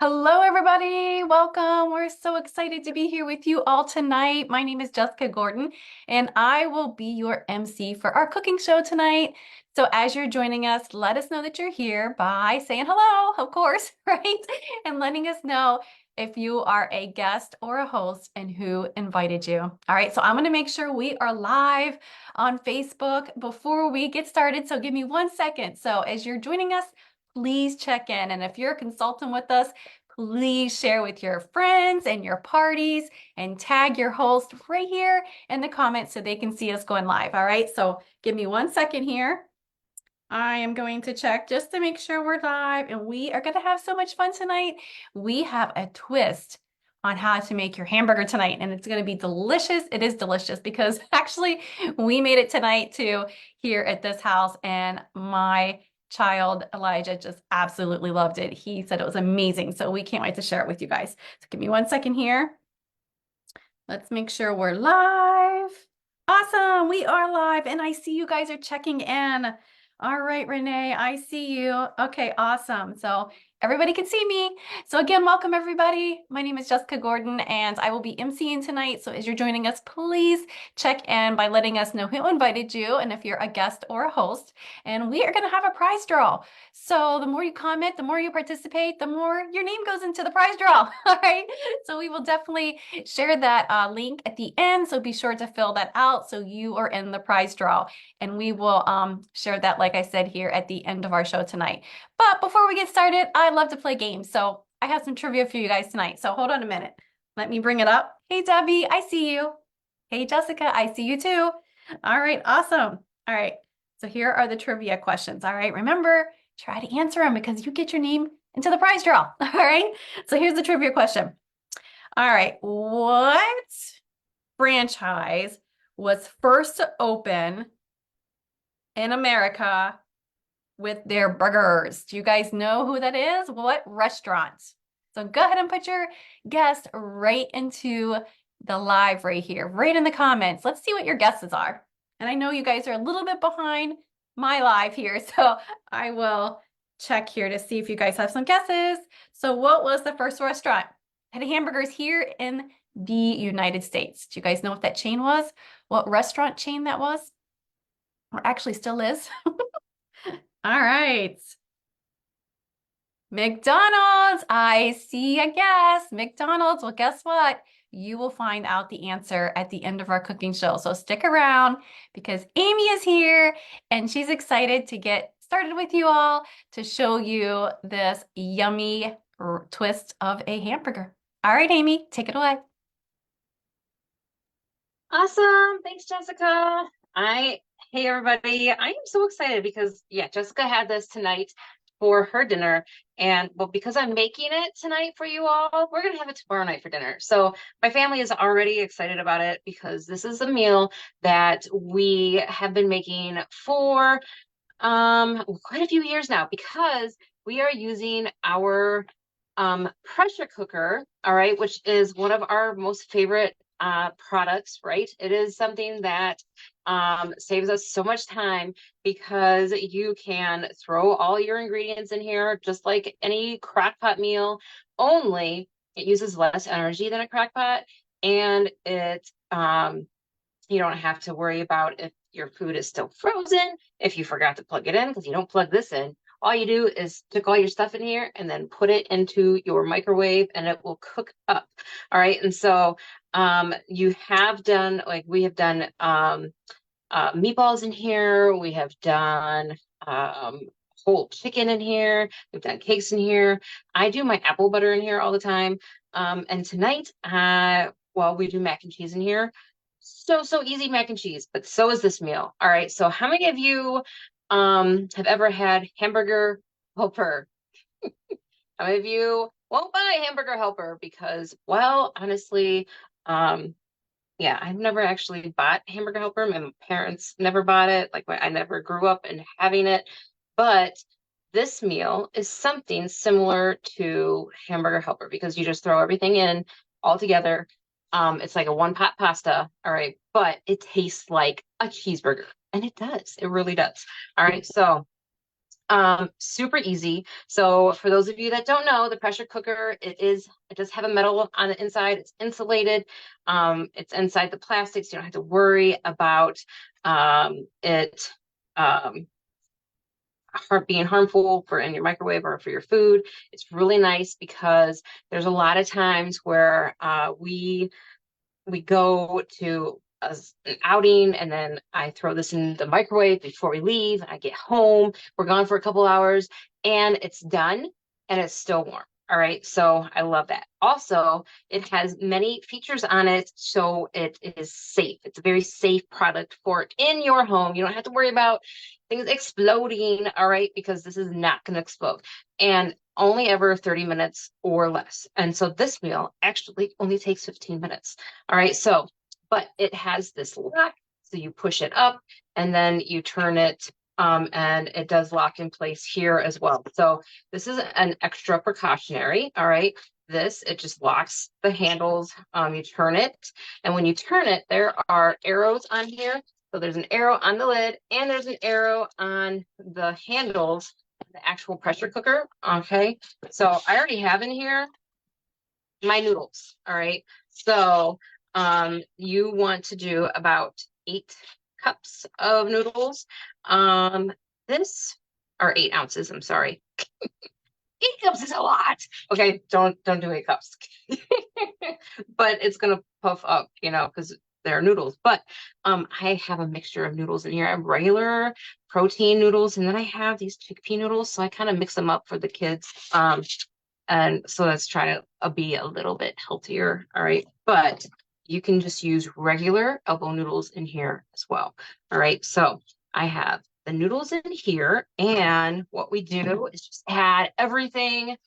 Hello, everybody. Welcome. We're so excited to be here with you all tonight. My name is Jessica Gordon, and I will be your MC for our cooking show tonight. So as you're joining us, let us know that you're here by saying hello, of course, right? And letting us know if you are a guest or a host and who invited you. All right, so I'm going to make sure we are live on Facebook before we get started. So give me 1 second. So as you're joining us, please check in. And if you're a consultant with us, please share with your friends and your parties and tag your host right here in the comments so they can see us going live. All right, so give me 1 second here. I am going to check just to make sure we're live, and we are going to have so much fun tonight. We have a twist on how to make your hamburger tonight, and it's going to be delicious. It is delicious because actually we made it tonight too here at this house, and my child Elijah just absolutely loved it. He said it was amazing, so we can't wait to share it with you guys. So give me 1 second here. Let's make sure we're live. Awesome, we are live, and I see you guys are checking in. All right, Renee, I see you. Okay, awesome. So everybody can see me. So again, welcome everybody. My name is Jessica Gordon, and I will be emceeing tonight. So as you're joining us, please check in by letting us know who invited you and if you're a guest or a host. And we are going to have a prize draw. So the more you comment, the more you participate, the more your name goes into the prize draw. All right. So we will definitely share that link at the end. So be sure to fill that out so you are in the prize draw. And we will share that, like I said, here at the end of our show tonight. But before we get started, I love to play games. So I have some trivia for you guys tonight. So hold on a minute. Let me bring it up. Hey, Debbie, I see you. Hey, Jessica, I see you too. All right, awesome. All right, so here are the trivia questions. All right, remember, try to answer them because you get your name into the prize draw. All right, so here's the trivia question. All right, what franchise was first to open in America with their burgers? Do you guys know who that is? What restaurant? So go ahead and put your guess right into the live right here, right in the comments. Let's see what your guesses are. And I know you guys are a little bit behind my live here, so I will check here to see if you guys have some guesses. So what was the first restaurant that had hamburgers here in the United States? Do you guys know what that chain was? What restaurant chain that was? Or actually still is? All right. McDonald's. I see a guess. McDonald's. Well, guess what? You will find out the answer at the end of our cooking show. So stick around because Amy is here and she's excited to get started with you all to show you this yummy twist of a hamburger. All right, Amy, take it away. Awesome. Thanks, Jessica. Hey everybody. I am so excited because Jessica had this tonight for her dinner. And well, because I'm making it tonight for you all, we're gonna have it tomorrow night for dinner. So my family is already excited about it because this is a meal that we have been making for quite a few years now because we are using our pressure cooker, all right, which is one of our most favorite products, right? It is something that saves us so much time because you can throw all your ingredients in here just like any crock pot meal, only it uses less energy than a crock pot, and you don't have to worry about if your food is still frozen, if you forgot to plug it in, because you don't plug this in. All you do is stick all your stuff in here and then put it into your microwave and it will cook up. All right. And so you have done, like we have done meatballs in here. We have done whole chicken in here. We've done cakes in here. I do my apple butter in here all the time. And tonight, well, we do mac and cheese in here. So easy mac and cheese, but so is this meal. All right. So how many of you have ever had hamburger helper? How many of you won't buy hamburger helper because, well, honestly, yeah, I've never actually bought hamburger helper. My parents never bought it. Like I never grew up in having it. But this meal is something similar to hamburger helper because you just throw everything in all together. It's like a one pot pasta. All right. But it tastes like a cheeseburger. And it does. It really does. All right. So Super easy. So for those of you that don't know, the pressure cooker, it does have a metal on the inside. It's insulated. It's inside the plastic, so you don't have to worry about it um, being harmful for in your microwave or for your food. It's really nice because there's a lot of times where we go to an outing and then I throw this in the microwave before we leave. I get home, we're gone for a couple hours and it's done and it's still warm. All right. So I love that. Also, it has many features on it. So it is safe. It's a very safe product for in your home. You don't have to worry about things exploding. All right. Because this is not going to explode. And only ever 30 minutes or less. And so this meal actually only takes 15 minutes. All right. So, but it has this lock. So you push it up and then you turn it and it does lock in place here as well. So this is an extra precautionary. All right. This, it just locks the handles. You turn it. And when you turn it, there are arrows on here. So there's an arrow on the lid and there's an arrow on the handles, the actual pressure cooker. Okay. So I already have in here my noodles. All right. So you want to do about 8 cups of noodles. This are 8 ounces. I'm sorry. 8 cups is a lot. Okay, don't do 8 cups. But it's gonna puff up, because they're noodles. But I have a mixture of noodles in here. I have regular protein noodles, and then I have these chickpea noodles. So I kind of mix them up for the kids. And so let's try to be a little bit healthier. All right. But you can just use regular elbow noodles in here as well. All right. So I have the noodles in here. And what we do is just add everything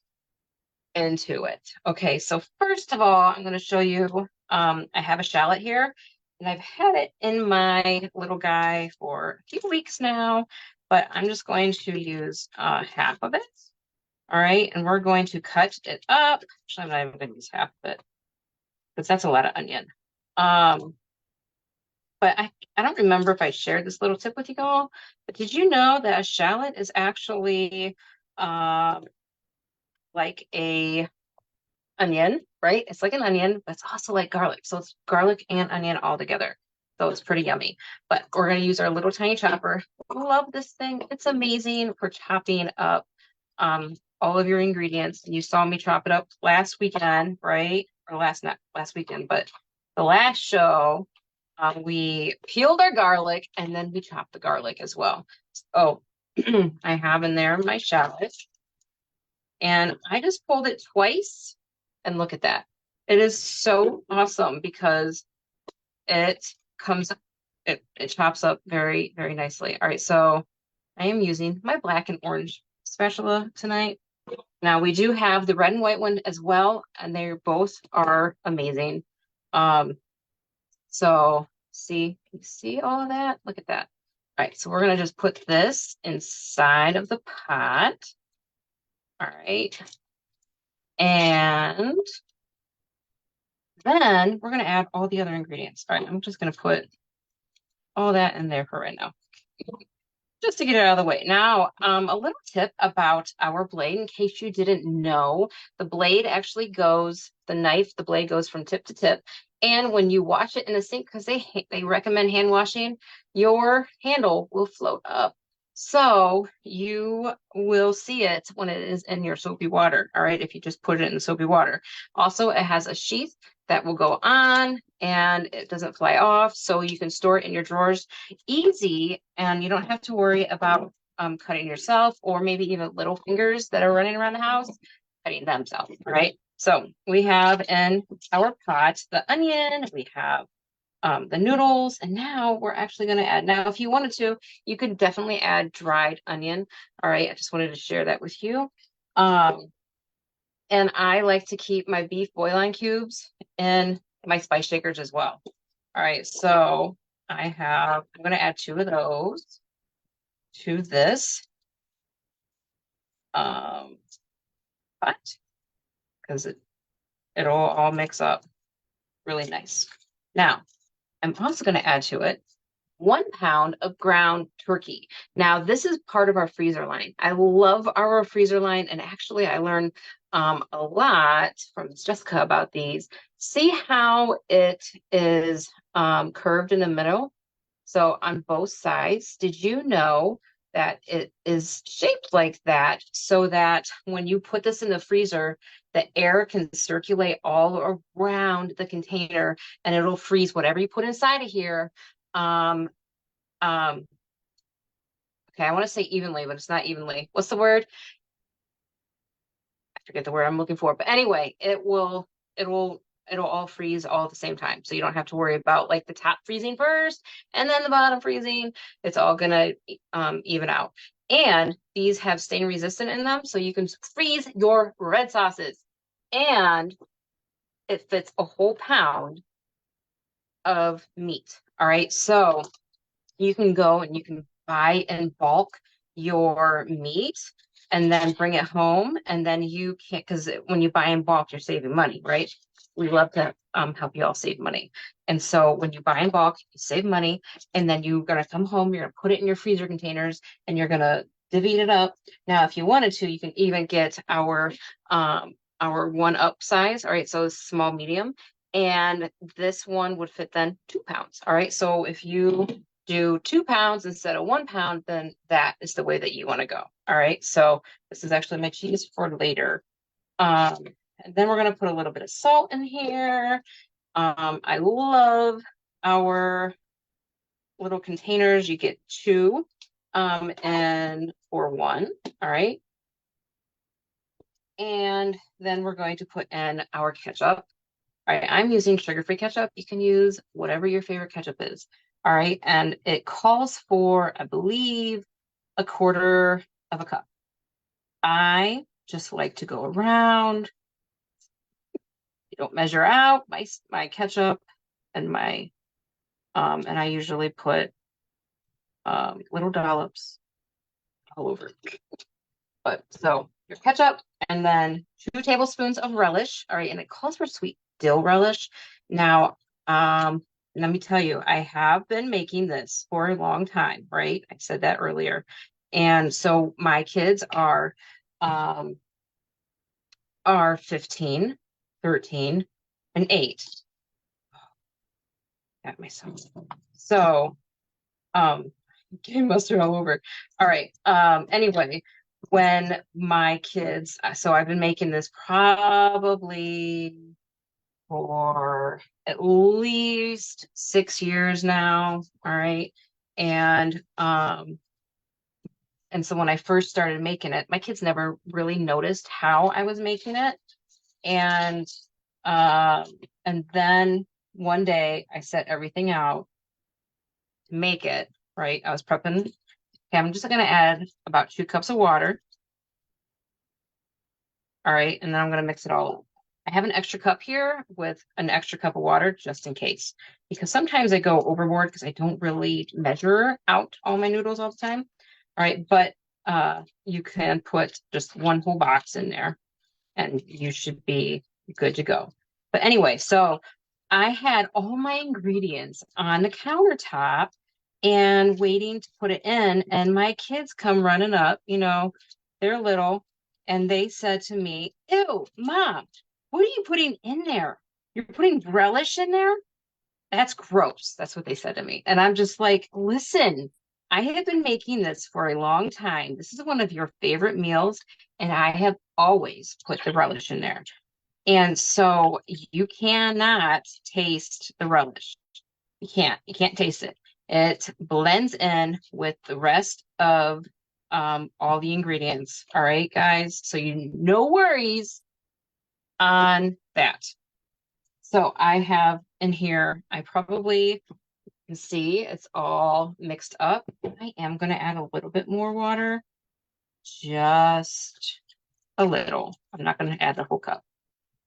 into it. Okay. So first of all, I'm going to show you, I have a shallot here and I've had it in my little guy for a few weeks now, but I'm just going to use half of it. All right, and we're going to cut it up. Actually, I'm not even going to use half of it because that's a lot of onion. But I don't remember if I shared this little tip with you all, but did you know that a shallot is actually like a onion, right? It's like an onion, but it's also like garlic. So it's garlic and onion all together. So it's pretty yummy. But we're going to use our little tiny chopper. I love this thing. It's amazing for chopping up all of your ingredients. You saw me chop it up last weekend, right? Or not last weekend, but the last show, we peeled our garlic and then we chopped the garlic as well. Oh, I have in there my shallot and I just pulled it twice and look at that. It is so awesome because it comes, it chops up very, very nicely. All right, so I am using my black and orange spatula tonight. Now we do have the red and white one as well, and they both are amazing. So you see all of that? Look at that. All right, so we're gonna just put this inside of the pot. All right. And then we're gonna add all the other ingredients. All right, I'm just gonna put all that in there for right now, just to get it out of the way. Now, a little tip about our blade, in case you didn't know, the blade actually goes, the blade goes from tip to tip. And when you wash it in a sink, because they recommend hand washing, your handle will float up. So you will see it when it is in your soapy water. All right, if you just put it in the soapy water. Also, it has a sheath that will go on and it doesn't fly off. So you can store it in your drawers easy and you don't have to worry about cutting yourself or maybe even little fingers that are running around the house cutting themselves. All right. So we have in our pot the onion, we have the noodles, and now we're actually going to add. Now, if you wanted to, you could definitely add dried onion. All right. I just wanted to share that with you. And I like to keep my beef bouillon cubes in my spice shakers as well. All right, so I'm going to add 2 of those to this pot because it'll all mix up really nice. Now, I'm also going to add to it 1 pound of ground turkey. Now, this is part of our freezer line. I love our freezer line, and actually, I learned a lot from Jessica about these. See how it is curved in the middle? So on both sides, did you know that it is shaped like that so that when you put this in the freezer, the air can circulate all around the container and it'll freeze whatever you put inside of here. Um, um, okay, I want to say evenly, but it's not evenly. What's the word? I forget the word I'm looking for. But anyway, it'll all freeze all at the same time. So you don't have to worry about like the top freezing first and then the bottom freezing. It's all gonna even out. And these have stain resistant in them, so you can freeze your red sauces. And it fits a whole pound of meat. All right. So you can go and you can buy in bulk your meat and then bring it home. And then you can't, because when you buy in bulk, you're saving money, right? We love to help you all save money. And so when you buy in bulk, you save money, and then you're going to come home, you're going to put it in your freezer containers, and you're going to divvy it up. Now, if you wanted to, you can even get our 1 up size. All right. So small, medium. And this one would fit then 2 pounds. All right. So if you do 2 pounds instead of 1 pound, then that is the way that you want to go. All right. So this is actually my cheese for later. And then we're going to put a little bit of salt in here. I love our little containers. You get two, and for one. All right. And then we're going to put in our ketchup. All right, I'm using sugar-free ketchup. You can use whatever your favorite ketchup is. All right, and it calls for, I believe, 1/4 cup. I just like to go around. You don't measure out my ketchup and my and I usually put little dollops all over. But so your ketchup and then 2 tablespoons of relish. All right, and it calls for sweet dill relish. Now, let me tell you, I have been making this for a long time, right? I said that earlier. And so my kids are 15, 13, and 8. Got myself. So getting mustard all over. All right. Anyway, when my kids, so I've been making this probably for at least 6 years now. All right. And so when I first started making it, my kids never really noticed how I was making it. And and then one day I set everything out to make it, right? I was prepping. Okay, I'm just gonna add about 2 cups of water. All right, and then I'm gonna mix it all up. I have an extra cup here with an extra cup of water just in case, because sometimes I go overboard because I don't really measure out all my noodles all the time. All right, but you can put just 1 whole box in there and you should be good to go. But anyway, so I had all my ingredients on the countertop and waiting to put it in, and my kids come running up, they're little, and they said to me, "Ew, Mom, what are you putting in there? You're putting relish in there? That's gross." That's what they said to me. And I'm just like, listen, I have been making this for a long time. This is one of your favorite meals, and I have always put the relish in there. And so you cannot taste the relish. You can't taste it. It blends in with the rest of all the ingredients. All right, guys. So no worries on that. So I have in here, I probably can see it's all mixed up. I am going to add a little bit more water, just a little. I'm not going to add the whole cup.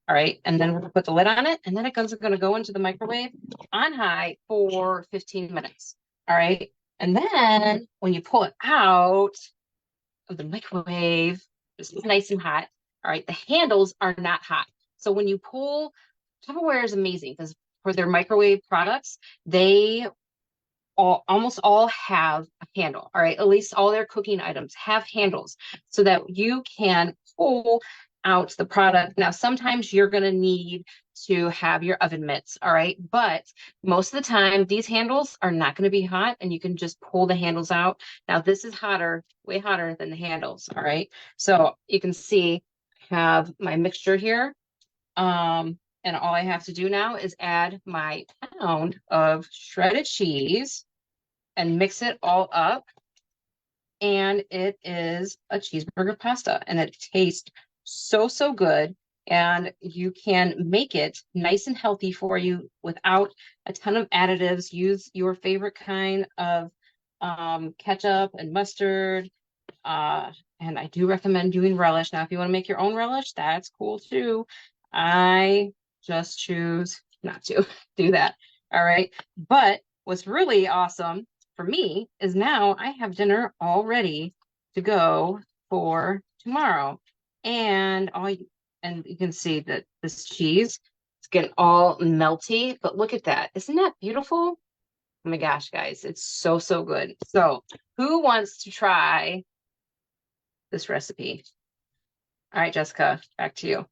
All right, and then we're gonna put the lid on it, and then it's gonna go into the microwave on high for 15 minutes. All right, and then when you pull it out of the microwave, it's nice and hot. All right, the handles are not hot. So when you pull, Tupperware is amazing because for their microwave products, they almost all have a handle. All right. At least all their cooking items have handles so that you can pull out the product. Now, sometimes you're going to need to have your oven mitts. All right. But most of the time, these handles are not going to be hot and you can just pull the handles out. Now, this is hotter, way hotter than the handles. All right. So you can see I have my mixture here. And all I have to do now is add my pound of shredded cheese and mix it all up. And it is a cheeseburger pasta and it tastes so, so good. And you can make it nice and healthy for you without a ton of additives. Use your favorite kind of ketchup and mustard. Uh, and I do recommend doing relish. Now, if you want to make your own relish, that's cool too. I just choose not to do that. All right. But what's really awesome for me is now I have dinner all ready to go for tomorrow. And you can see that this cheese is getting all melty, but look at that. Isn't that beautiful? Oh my gosh, guys, it's so, so good. So who wants to try this recipe? All right, Jessica, back to you.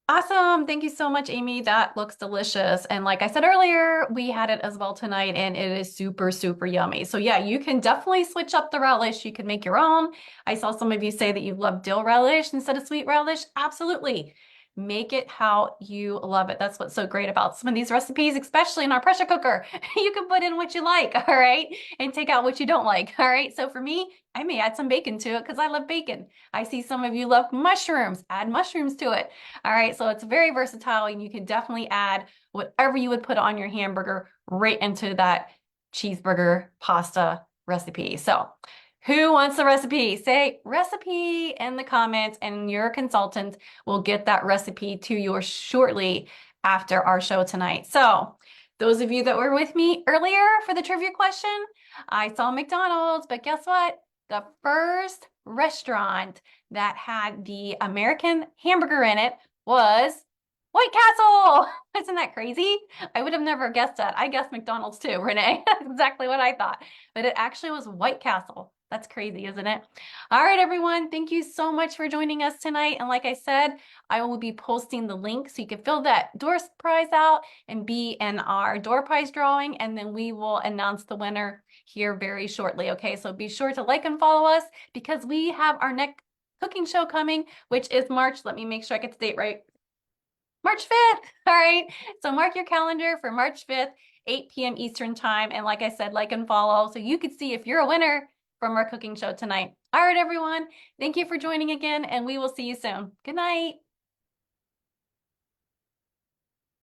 Awesome. Thank you so much, Amy. That looks delicious. And like I said earlier, we had it as well tonight and it is super, super yummy. So yeah, you can definitely switch up the relish. You can make your own. I saw some of you say that you love dill relish instead of sweet relish. Absolutely. Make it how you love it. That's what's so great about some of these recipes, especially in our pressure cooker. You can put in what you like, all right? And take out what you don't like, all right? So for me, I may add some bacon to it because I love bacon. I see some of you love mushrooms. Add mushrooms to it. All right, so it's very versatile and you can definitely add whatever you would put on your hamburger right into that cheeseburger pasta recipe. So who wants the recipe? Say recipe in the comments and your consultant will get that recipe to you shortly after our show tonight. So those of you that were with me earlier for the trivia question, I saw McDonald's, but guess what? The first restaurant that had the American hamburger in it was White Castle. Isn't that crazy? I would have never guessed that. I guessed McDonald's too, Renee. That's exactly what I thought. But it actually was White Castle. That's crazy, isn't it? All right, everyone. Thank you so much for joining us tonight. And like I said, I will be posting the link so you can fill that door prize out and be in our door prize drawing. And then we will announce the winner here very shortly. Okay, so be sure to like and follow us because we have our next cooking show coming, which is March. Let me make sure I get the date right. March 5th. All right. So mark your calendar for March 5th, 8 p.m. Eastern time. And like I said, like and follow so you could see if you're a winner from our cooking show tonight. All right, everyone. Thank you for joining again, and we will see you soon. Good night.